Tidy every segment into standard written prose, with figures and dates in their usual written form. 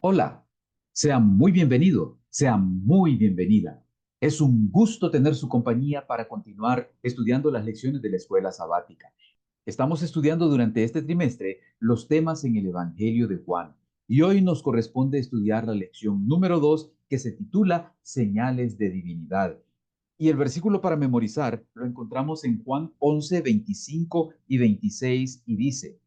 Hola, sea muy bienvenido, sea muy bienvenida. Es un gusto tener su compañía para continuar estudiando las lecciones de la escuela sabática. Estamos estudiando durante este trimestre los temas en el Evangelio de Juan y hoy nos corresponde estudiar la lección número 2 que se titula Señales de Divinidad. Y el versículo para memorizar lo encontramos en Juan 11, 25 y 26 y dice: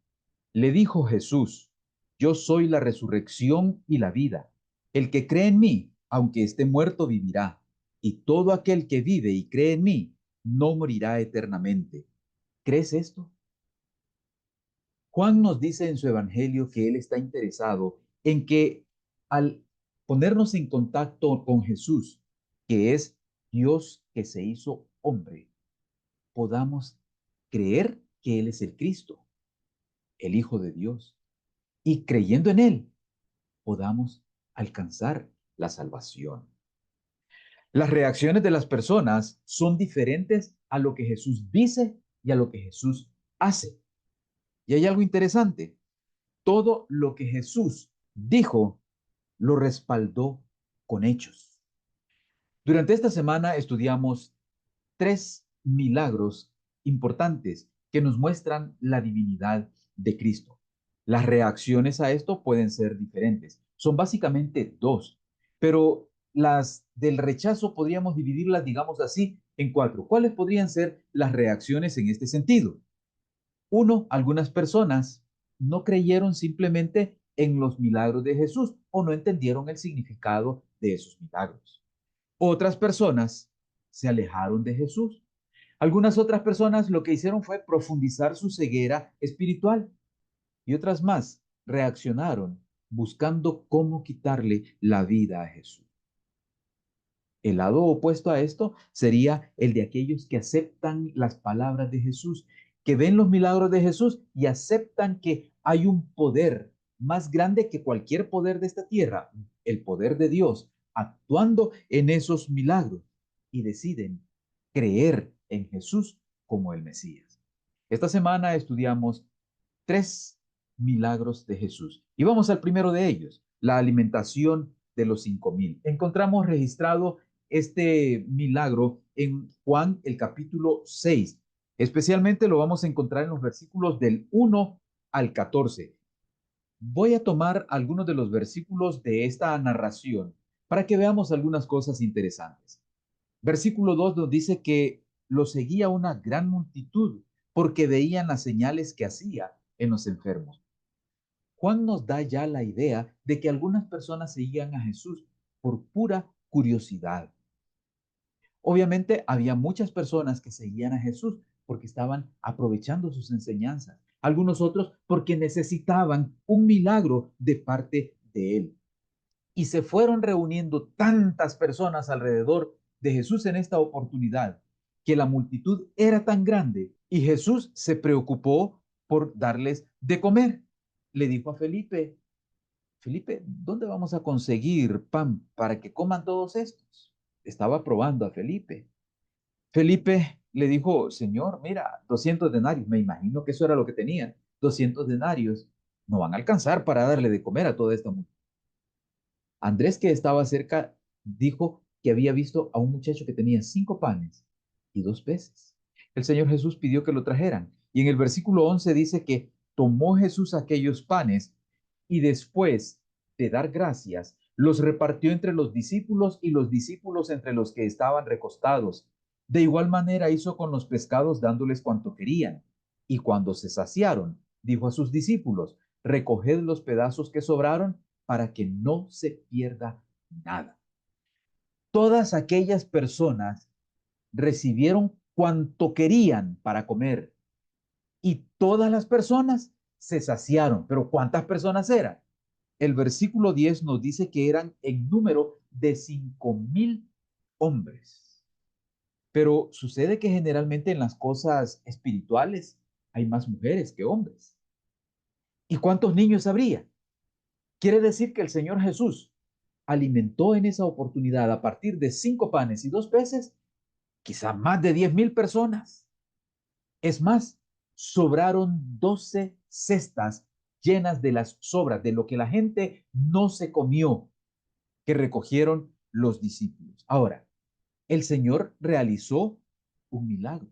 Le dijo Jesús: Yo soy la resurrección y la vida. El que cree en mí, aunque esté muerto, vivirá. Y todo aquel que vive y cree en mí, no morirá eternamente. ¿Crees esto? Juan nos dice en su evangelio que él está interesado en que al ponernos en contacto con Jesús, que es Dios que se hizo hombre, podamos creer que Él es el Cristo, el Hijo de Dios, y creyendo en Él, podamos alcanzar la salvación. Las reacciones de las personas son diferentes a lo que Jesús dice y a lo que Jesús hace. Y hay algo interesante. Todo lo que Jesús dijo lo respaldó con hechos. Durante esta semana estudiamos tres milagros importantes que nos muestran la divinidad de Cristo. Las reacciones a esto pueden ser diferentes. Son básicamente dos, pero las del rechazo podríamos dividirlas, digamos así, en cuatro. ¿Cuáles podrían ser las reacciones en este sentido? Uno, algunas personas no creyeron simplemente en los milagros de Jesús o no entendieron el significado de esos milagros. Otras personas se alejaron de Jesús. Algunas otras personas lo que hicieron fue profundizar su ceguera espiritual y otras más reaccionaron buscando cómo quitarle la vida a Jesús. El lado opuesto a esto sería el de aquellos que aceptan las palabras de Jesús, que ven los milagros de Jesús y aceptan que hay un poder más grande que cualquier poder de esta tierra, el poder de Dios, actuando en esos milagros y deciden creer en Jesús como el Mesías. Esta semana estudiamos tres milagros de Jesús y vamos al primero de ellos, la alimentación de los 5.000. Encontramos registrado este milagro en Juan el capítulo 6. Especialmente lo vamos a encontrar en los versículos del 1 al 14. Voy a tomar algunos de los versículos de esta narración para que veamos algunas cosas interesantes. Versículo 2 nos dice que lo seguía una gran multitud porque veían las señales que hacía en los enfermos. Juan nos da ya la idea de que algunas personas seguían a Jesús por pura curiosidad. Obviamente había muchas personas que seguían a Jesús porque estaban aprovechando sus enseñanzas. Algunos otros porque necesitaban un milagro de parte de él. Y se fueron reuniendo tantas personas alrededor de Jesús en esta oportunidad que la multitud era tan grande y Jesús se preocupó por darles de comer. Le dijo a Felipe: Felipe, ¿dónde vamos a conseguir pan para que coman todos estos? Estaba probando a Felipe. Felipe le dijo: Señor, mira, 200 denarios, me imagino que eso era lo que tenían, 200 denarios, no van a alcanzar para darle de comer a toda esta multitud. Andrés, que estaba cerca, dijo que había visto a un muchacho que tenía 5 panes y 2 peces. El Señor Jesús pidió que lo trajeran. Y en el versículo 11 dice que tomó Jesús aquellos panes y después de dar gracias, los repartió entre los discípulos y los discípulos entre los que estaban recostados. De igual manera hizo con los pescados dándoles cuanto querían. Y cuando se saciaron, dijo a sus discípulos: Recoged los pedazos que sobraron para que no se pierda nada. Todas aquellas personas recibieron cuanto querían para comer y todas las personas se saciaron. Pero ¿cuántas personas eran? El versículo 10 nos dice que eran en número de 5.000 hombres. Pero sucede que generalmente en las cosas espirituales hay más mujeres que hombres. ¿Y cuántos niños habría? Quiere decir que el Señor Jesús alimentó en esa oportunidad a partir de 5 panes y 2 peces, quizá más de 10.000 personas. Es más, sobraron 12 cestas llenas de las sobras, de lo que la gente no se comió, que recogieron los discípulos. Ahora, el Señor realizó un milagro.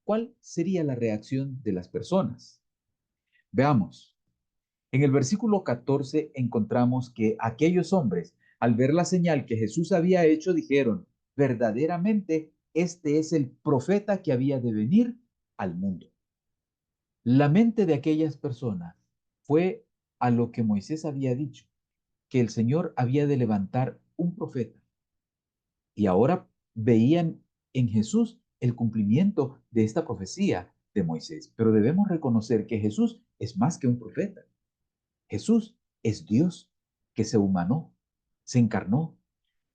¿Cuál sería la reacción de las personas? Veamos. En el versículo 14 encontramos que aquellos hombres, al ver la señal que Jesús había hecho, dijeron, verdaderamente, este es el profeta que había de venir al mundo. La mente de aquellas personas fue a lo que Moisés había dicho, que el Señor había de levantar un profeta. Y ahora veían en Jesús el cumplimiento de esta profecía de Moisés. Pero debemos reconocer que Jesús es más que un profeta. Jesús es Dios que se humanó, se encarnó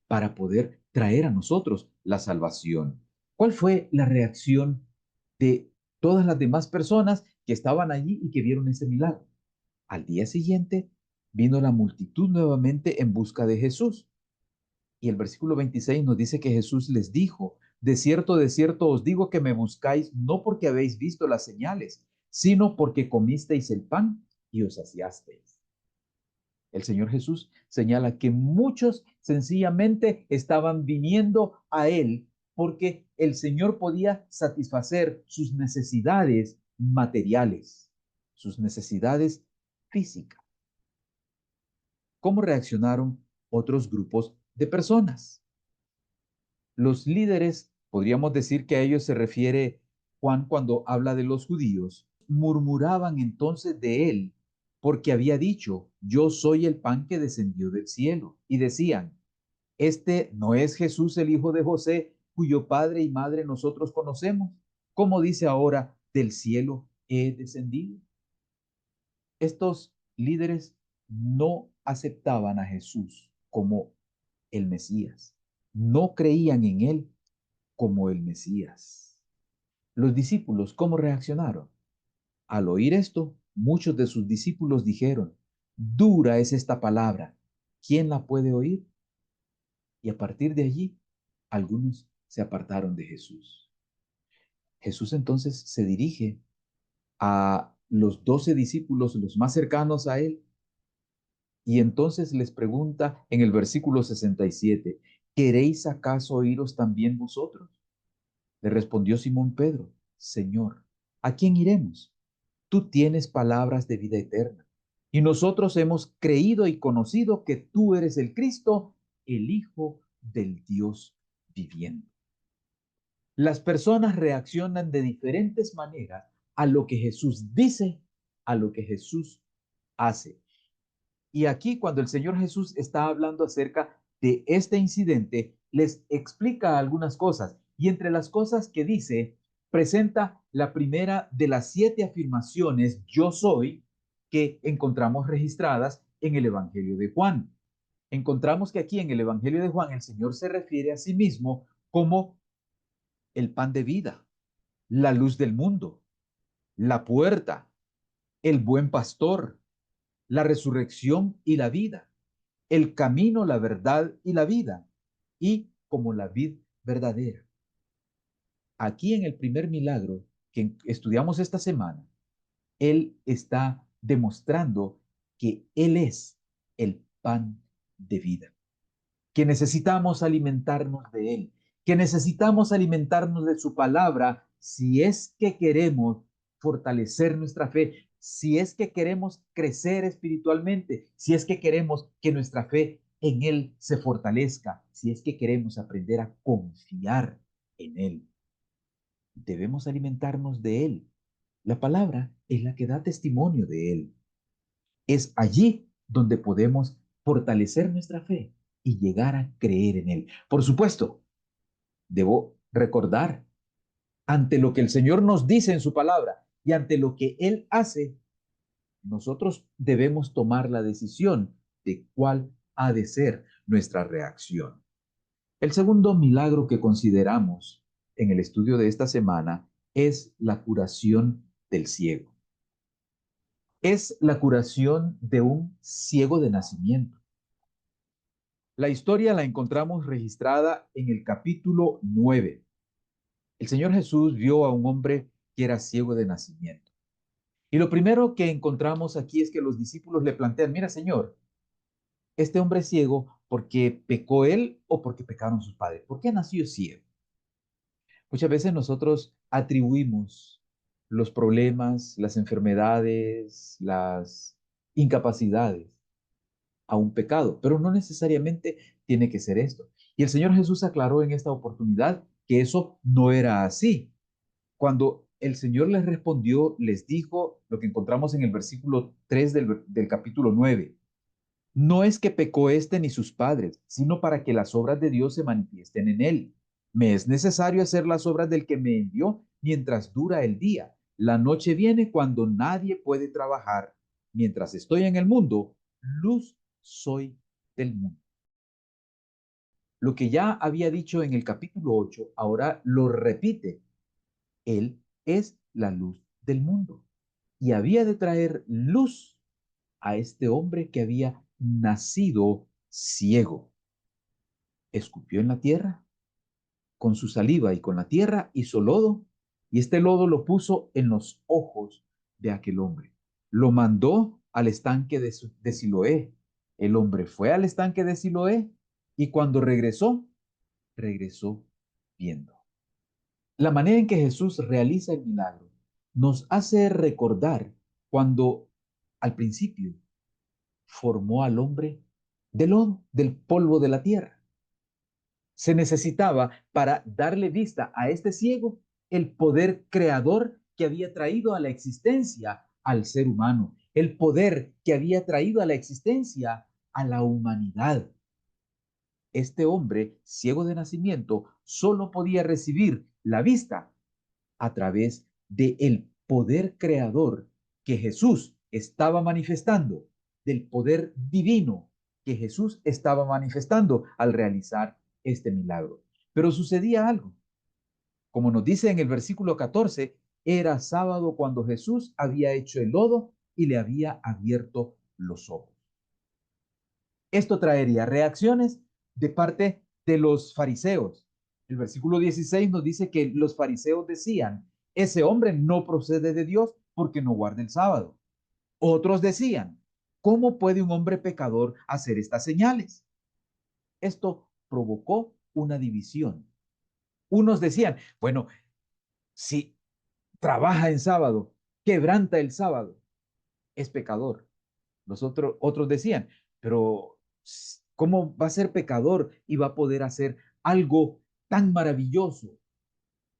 para poder traer a nosotros la salvación. ¿Cuál fue la reacción de todas las demás personas que estaban allí y que vieron ese milagro? Al día siguiente vino la multitud nuevamente en busca de Jesús. Y el versículo 26 nos dice que Jesús les dijo, de cierto os digo que me buscáis no porque habéis visto las señales, sino porque comisteis el pan y os saciasteis. El Señor Jesús señala que muchos sencillamente estaban viniendo a Él porque el Señor podía satisfacer sus necesidades materiales, sus necesidades físicas. ¿Cómo reaccionaron otros grupos de personas? Los líderes, podríamos decir que a ellos se refiere Juan cuando habla de los judíos, murmuraban entonces de él porque había dicho, yo soy el pan que descendió del cielo. Y decían, este no es Jesús el hijo de José, cuyo padre y madre nosotros conocemos. ¿Cómo dice ahora, del cielo he descendido? Estos líderes no aceptaban a Jesús como el Mesías. No creían en él como el Mesías. Los discípulos, ¿cómo reaccionaron? Al oír esto, muchos de sus discípulos dijeron, dura es esta palabra, ¿quién la puede oír? Y a partir de allí, algunos se apartaron de Jesús. Jesús entonces se dirige a los 12 discípulos, los más cercanos a él, y entonces les pregunta en el versículo 67, ¿queréis acaso oíros también vosotros? Le respondió Simón Pedro, Señor, ¿a quién iremos? Tú tienes palabras de vida eterna. Y nosotros hemos creído y conocido que tú eres el Cristo, el Hijo del Dios viviente. Las personas reaccionan de diferentes maneras a lo que Jesús dice, a lo que Jesús hace. Y aquí cuando el Señor Jesús está hablando acerca de este incidente, les explica algunas cosas. Y entre las cosas que dice, presenta la primera de las 7 afirmaciones, yo soy, que encontramos registradas en el Evangelio de Juan. Encontramos que aquí en el Evangelio de Juan el Señor se refiere a sí mismo como el pan de vida, la luz del mundo, la puerta, el buen pastor, la resurrección y la vida, el camino, la verdad y la vida, y como la vid verdadera. Aquí en el primer milagro que estudiamos esta semana, Él está demostrando que Él es el pan de vida, que necesitamos alimentarnos de Él, que necesitamos alimentarnos de su palabra si es que queremos fortalecer nuestra fe, si es que queremos crecer espiritualmente, si es que queremos que nuestra fe en Él se fortalezca, si es que queremos aprender a confiar en Él. Debemos alimentarnos de Él. La palabra es la que da testimonio de Él. Es allí donde podemos fortalecer nuestra fe y llegar a creer en Él. Por supuesto, debo recordar, ante lo que el Señor nos dice en su palabra y ante lo que Él hace, nosotros debemos tomar la decisión de cuál ha de ser nuestra reacción. El segundo milagro que consideramos en el estudio de esta semana es la curación del ciego. Es la curación de un ciego de nacimiento. La historia la encontramos registrada en el capítulo 9. El Señor Jesús vio a un hombre que era ciego de nacimiento. Y lo primero que encontramos aquí es que los discípulos le plantean, mira, Señor, este hombre es ciego porque pecó él o porque pecaron sus padres. ¿Por qué nació ciego? Muchas veces nosotros atribuimos los problemas, las enfermedades, las incapacidades a un pecado, pero no necesariamente tiene que ser esto. Y el Señor Jesús aclaró en esta oportunidad que eso no era así. Cuando el Señor les respondió, les dijo lo que encontramos en el versículo 3 del capítulo 9. No es que pecó éste ni sus padres, sino para que las obras de Dios se manifiesten en él. Me es necesario hacer las obras del que me envió mientras dura el día. La noche viene cuando nadie puede trabajar. Mientras estoy en el mundo, luz soy del mundo. Lo que ya había dicho en el capítulo 8, ahora lo repite. Él es la luz del mundo y había de traer luz a este hombre que había nacido ciego. Escupió en la tierra, con su saliva y con la tierra hizo lodo, y este lodo lo puso en los ojos de aquel hombre. Lo mandó al estanque de Siloé. El hombre fue al estanque de Siloé y cuando regresó, regresó viendo. La manera en que Jesús realiza el milagro nos hace recordar cuando al principio formó al hombre del lodo, del polvo de la tierra. Se necesitaba para darle vista a este ciego el poder creador que había traído a la existencia al ser humano, el poder que había traído a la existencia a la humanidad. Este hombre, ciego de nacimiento, solo podía recibir la vista a través del poder creador que Jesús estaba manifestando, del poder divino que Jesús estaba manifestando al realizar este milagro. Pero sucedía algo. Como nos dice en el versículo 14, era sábado cuando Jesús había hecho el lodo y le había abierto los ojos. Esto traería reacciones de parte de los fariseos. El versículo 16 nos dice que los fariseos decían, ese hombre no procede de Dios porque no guarda el sábado. Otros decían, ¿cómo puede un hombre pecador hacer estas señales? Esto provocó una división. Unos decían, bueno, si trabaja en sábado, quebranta el sábado, es pecador. Otros decían, pero ¿cómo va a ser pecador y va a poder hacer algo tan maravilloso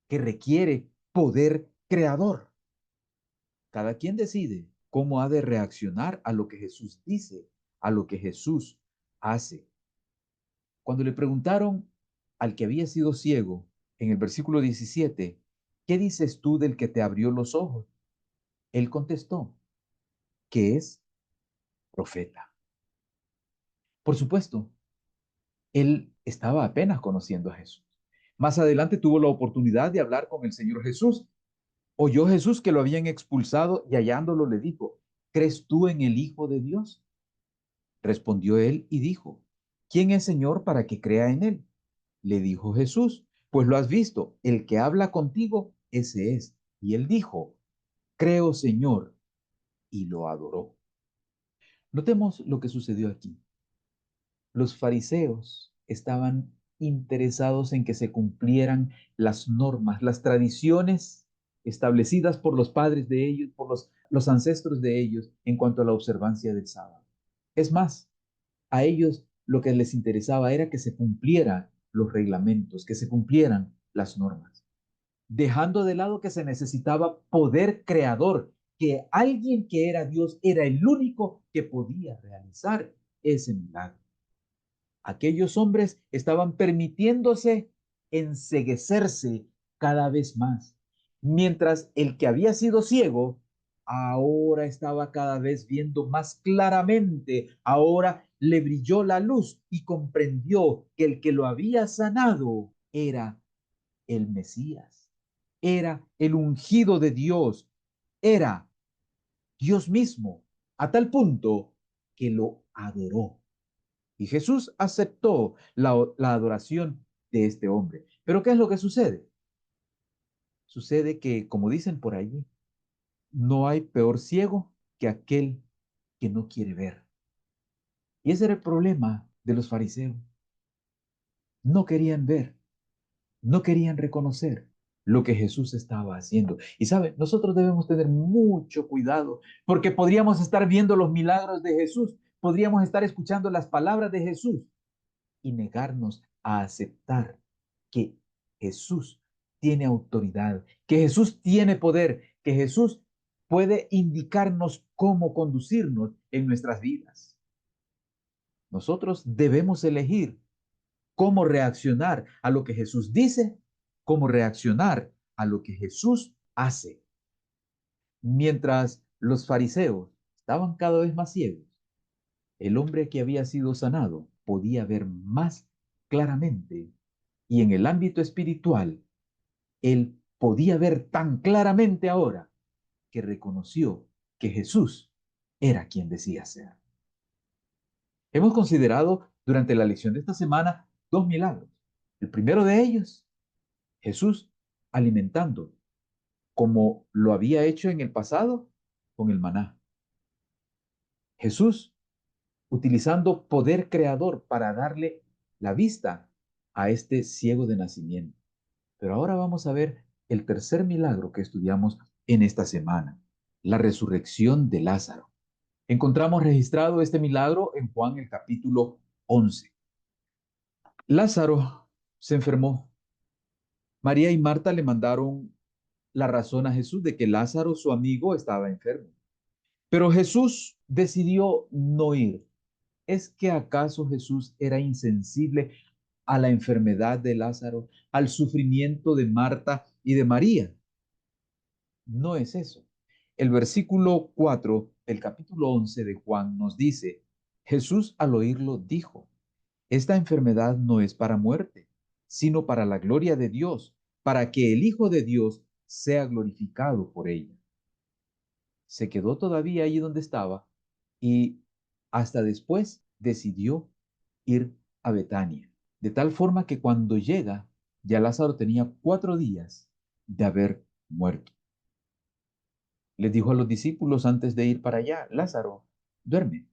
que requiere poder creador? Cada quien decide cómo ha de reaccionar a lo que Jesús dice, a lo que Jesús hace. Cuando le preguntaron al que había sido ciego en el versículo 17, ¿qué dices tú del que te abrió los ojos? Él contestó, que es profeta. Por supuesto, él estaba apenas conociendo a Jesús. Más adelante tuvo la oportunidad de hablar con el Señor Jesús. Oyó Jesús que lo habían expulsado y hallándolo le dijo, ¿crees tú en el Hijo de Dios? Respondió él y dijo, ¿quién es Señor para que crea en él? Le dijo Jesús, pues lo has visto, el que habla contigo, ese es. Y él dijo, creo Señor, y lo adoró. Notemos lo que sucedió aquí. Los fariseos estaban interesados en que se cumplieran las normas, las tradiciones establecidas por los padres de ellos, por los ancestros de ellos en cuanto a la observancia del sábado. Es más, a ellos lo que les interesaba era que se cumplieran los reglamentos, que se cumplieran las normas, dejando de lado que se necesitaba poder creador, que alguien que era Dios era el único que podía realizar ese milagro. Aquellos hombres estaban permitiéndose enceguecerse cada vez más, mientras el que había sido ciego ahora estaba cada vez viendo más claramente, ahora le brilló la luz y comprendió que el que lo había sanado era el Mesías, era el ungido de Dios, era Dios mismo, a tal punto que lo adoró. Y Jesús aceptó la adoración de este hombre. Pero ¿qué es lo que sucede? Sucede que, como dicen por allí, no hay peor ciego que aquel que no quiere ver. Y ese era el problema de los fariseos. No querían ver, no querían reconocer lo que Jesús estaba haciendo. Y sabe, nosotros debemos tener mucho cuidado porque podríamos estar viendo los milagros de Jesús, podríamos estar escuchando las palabras de Jesús y negarnos a aceptar que Jesús tiene autoridad, que Jesús tiene poder, que Jesús puede indicarnos cómo conducirnos en nuestras vidas. Nosotros debemos elegir cómo reaccionar a lo que Jesús dice, cómo reaccionar a lo que Jesús hace. Mientras los fariseos estaban cada vez más ciegos, el hombre que había sido sanado podía ver más claramente y en el ámbito espiritual, él podía ver tan claramente ahora que reconoció que Jesús era quien decía ser. Hemos considerado durante la lección de esta semana dos milagros. El primero de ellos, Jesús alimentando, como lo había hecho en el pasado con el maná. Jesús utilizando poder creador para darle la vista a este ciego de nacimiento. Pero ahora vamos a ver el tercer milagro que estudiamos en esta semana, la resurrección de Lázaro. Encontramos registrado este milagro en Juan el capítulo 11. Lázaro se enfermó. María y Marta le mandaron la razón a Jesús de que Lázaro, su amigo, estaba enfermo. Pero Jesús decidió no ir. ¿Es que acaso Jesús era insensible a la enfermedad de Lázaro, al sufrimiento de Marta y de María? No es eso. El versículo 4 del capítulo 11 de Juan nos dice, Jesús al oírlo dijo, esta enfermedad no es para muerte, sino para la gloria de Dios, para que el Hijo de Dios sea glorificado por ella. Se quedó todavía allí donde estaba y hasta después decidió ir a Betania, de tal forma que cuando llega, ya Lázaro tenía 4 días de haber muerto. Les dijo a los discípulos antes de ir para allá, Lázaro, duerme.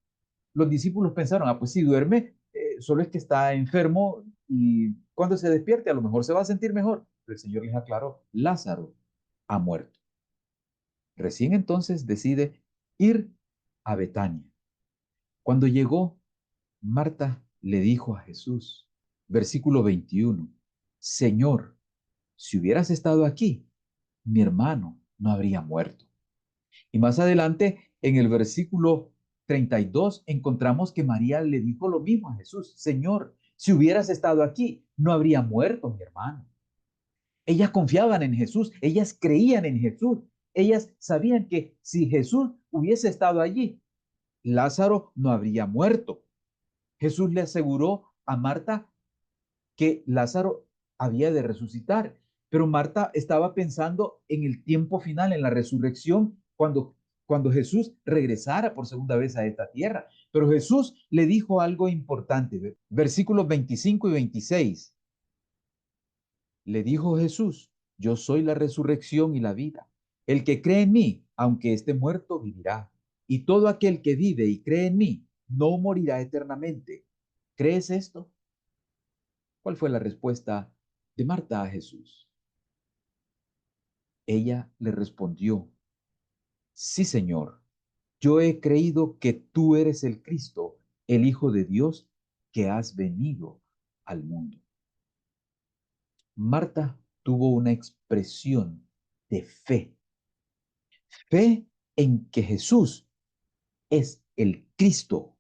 Los discípulos pensaron, ah, pues si duerme, solo es que está enfermo y cuando se despierte a lo mejor se va a sentir mejor. Pero el Señor les aclaró, Lázaro ha muerto. Recién entonces decide ir a Betania. Cuando llegó, Marta le dijo a Jesús, versículo 21, Señor, si hubieras estado aquí, mi hermano no habría muerto. Y más adelante, en el versículo 32, encontramos que María le dijo lo mismo a Jesús, Señor, si hubieras estado aquí, no habría muerto mi hermano. Ellas confiaban en Jesús, ellas creían en Jesús, ellas sabían que si Jesús hubiese estado allí, Lázaro no habría muerto. Jesús le aseguró a Marta que Lázaro había de resucitar, pero Marta estaba pensando en el tiempo final, en la resurrección, cuando Jesús regresara por segunda vez a esta tierra. Pero Jesús le dijo algo importante, versículos 25 y 26. Le dijo Jesús, yo soy la resurrección y la vida. El que cree en mí, aunque esté muerto, vivirá. Y todo aquel que vive y cree en mí, no morirá eternamente. ¿Crees esto? ¿Cuál fue la respuesta de Marta a Jesús? Ella le respondió, sí, Señor, yo he creído que tú eres el Cristo, el Hijo de Dios, que has venido al mundo. Marta tuvo una expresión de fe, fe en que Jesús es el Cristo,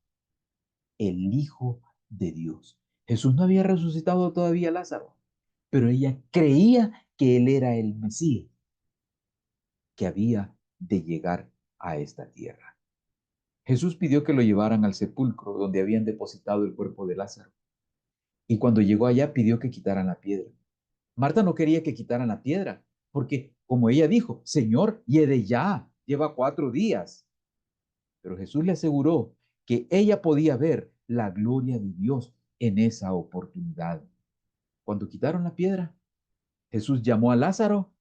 el Hijo de Dios. Jesús no había resucitado todavía a Lázaro, pero ella creía que él era el Mesías que había de llegar a esta tierra. Jesús pidió que lo llevaran al sepulcro donde habían depositado el cuerpo de Lázaro. Y cuando llegó allá pidió que quitaran la piedra. Marta no quería que quitaran la piedra, porque como ella dijo, Señor, hiede ya, lleva 4 días. Pero Jesús le aseguró que ella podía ver la gloria de Dios en esa oportunidad. Cuando quitaron la piedra, Jesús llamó a Lázaro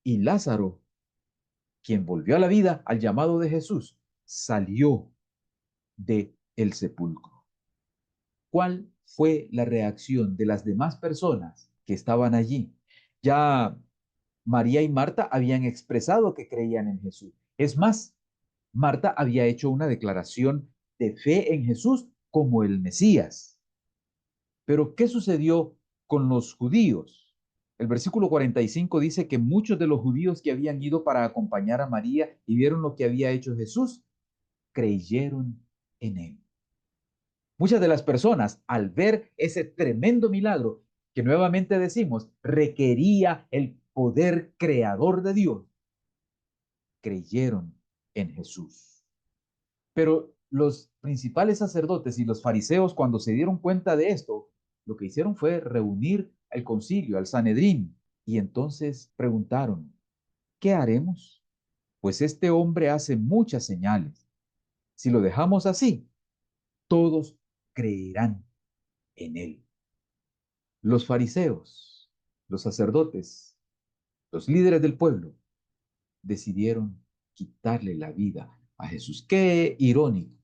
y Lázaro quien volvió a la vida al llamado de Jesús, salió de el sepulcro. ¿Cuál fue la reacción de las demás personas que estaban allí? Ya María y Marta habían expresado que creían en Jesús. Es más, Marta había hecho una declaración de fe en Jesús como el Mesías. Pero, ¿qué sucedió con los judíos? El versículo 45 dice que muchos de los judíos que habían ido para acompañar a María y vieron lo que había hecho Jesús, creyeron en él. Muchas de las personas, al ver ese tremendo milagro, que nuevamente decimos, requería el poder creador de Dios, creyeron en Jesús. Pero los principales sacerdotes y los fariseos, cuando se dieron cuenta de esto, lo que hicieron fue reunir al concilio, al Sanedrín, y entonces preguntaron, ¿qué haremos? Pues este hombre hace muchas señales. Si lo dejamos así, todos creerán en él. Los fariseos, los sacerdotes, los líderes del pueblo decidieron quitarle la vida a Jesús. Qué irónico.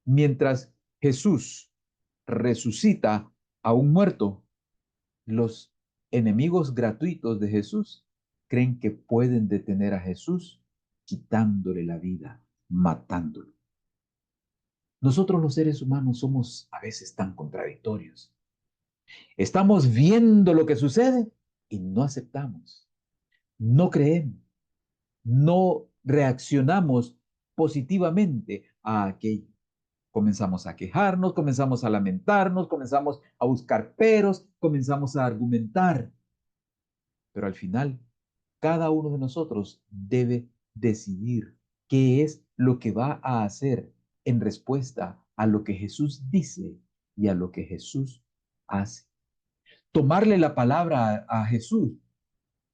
Mientras Jesús resucita a un muerto, los enemigos gratuitos de Jesús creen que pueden detener a Jesús quitándole la vida, matándolo. Nosotros los seres humanos somos a veces tan contradictorios. Estamos viendo lo que sucede y no aceptamos, no creemos, no reaccionamos positivamente a aquello. Comenzamos a quejarnos, comenzamos a lamentarnos, comenzamos a buscar peros, comenzamos a argumentar. Pero al final, cada uno de nosotros debe decidir qué es lo que va a hacer en respuesta a lo que Jesús dice y a lo que Jesús hace. Tomarle la palabra a Jesús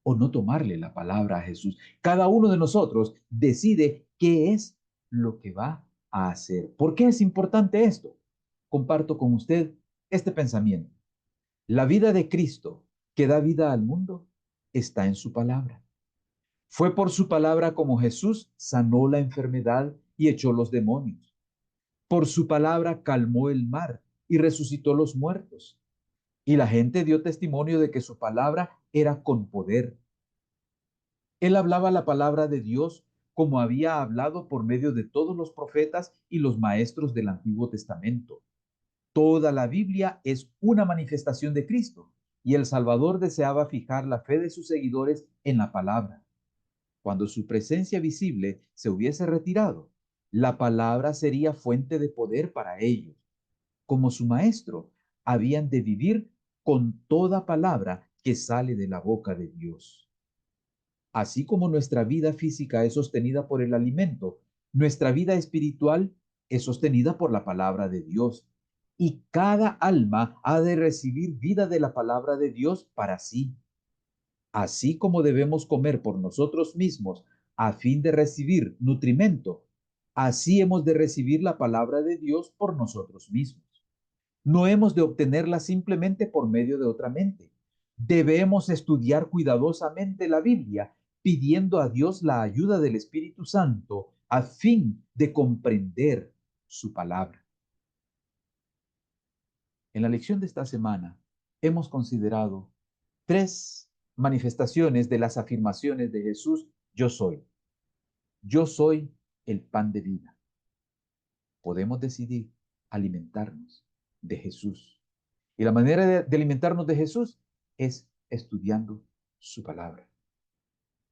o no tomarle la palabra a Jesús. Cada uno de nosotros decide qué es lo que va a hacer. ¿Por qué es importante esto? Comparto con usted este pensamiento. La vida de Cristo que da vida al mundo está en su palabra. Fue por su palabra como Jesús sanó la enfermedad y echó los demonios. Por su palabra calmó el mar y resucitó los muertos. Y la gente dio testimonio de que su palabra era con poder. Él hablaba la palabra de Dios como había hablado por medio de todos los profetas y los maestros del Antiguo Testamento. Toda la Biblia es una manifestación de Cristo y el Salvador deseaba fijar la fe de sus seguidores en la palabra. Cuando su presencia visible se hubiese retirado, la palabra sería fuente de poder para ellos. Como su maestro, habían de vivir con toda palabra que sale de la boca de Dios. Así como nuestra vida física es sostenida por el alimento, nuestra vida espiritual es sostenida por la palabra de Dios. Y cada alma ha de recibir vida de la palabra de Dios para sí. Así como debemos comer por nosotros mismos a fin de recibir nutrimento, así hemos de recibir la palabra de Dios por nosotros mismos. No hemos de obtenerla simplemente por medio de otra mente. Debemos estudiar cuidadosamente la Biblia, pidiendo a Dios la ayuda del Espíritu Santo a fin de comprender su palabra. En la lección de esta semana hemos considerado tres manifestaciones de las afirmaciones de Jesús: yo soy. Yo soy el pan de vida. Podemos decidir alimentarnos de Jesús. Y la manera de alimentarnos de Jesús es estudiando su palabra.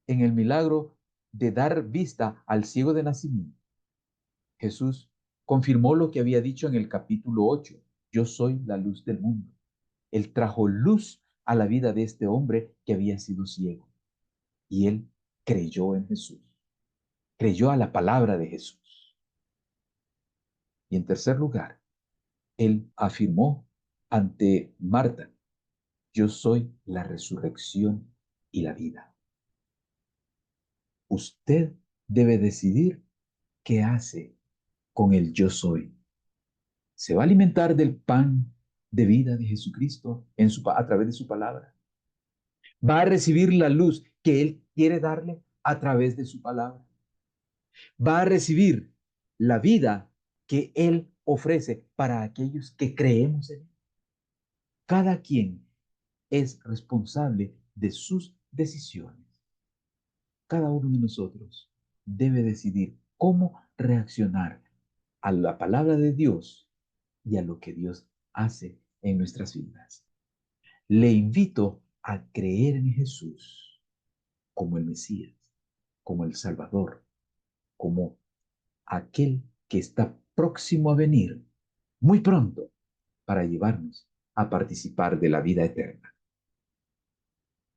En el milagro de dar vista al ciego de nacimiento, Jesús confirmó lo que había dicho en el capítulo 8: yo soy la luz del mundo. Él trajo luz a la vida de este hombre que había sido ciego. Y él creyó en Jesús. Creyó a la palabra de Jesús. Y en tercer lugar, él afirmó ante Marta: yo soy la resurrección y la vida. Usted debe decidir qué hace con el yo soy. ¿Se va a alimentar del pan de vida de Jesucristo a través de su palabra? ¿Va a recibir la luz que Él quiere darle a través de su palabra? Va a recibir la vida que Él ofrece para aquellos que creemos en Él. Cada quien es responsable de sus decisiones. Cada uno de nosotros debe decidir cómo reaccionar a la palabra de Dios y a lo que Dios hace en nuestras vidas. Le invito a creer en Jesús como el Mesías, como el Salvador, como aquel que está próximo a venir muy pronto para llevarnos a participar de la vida eterna.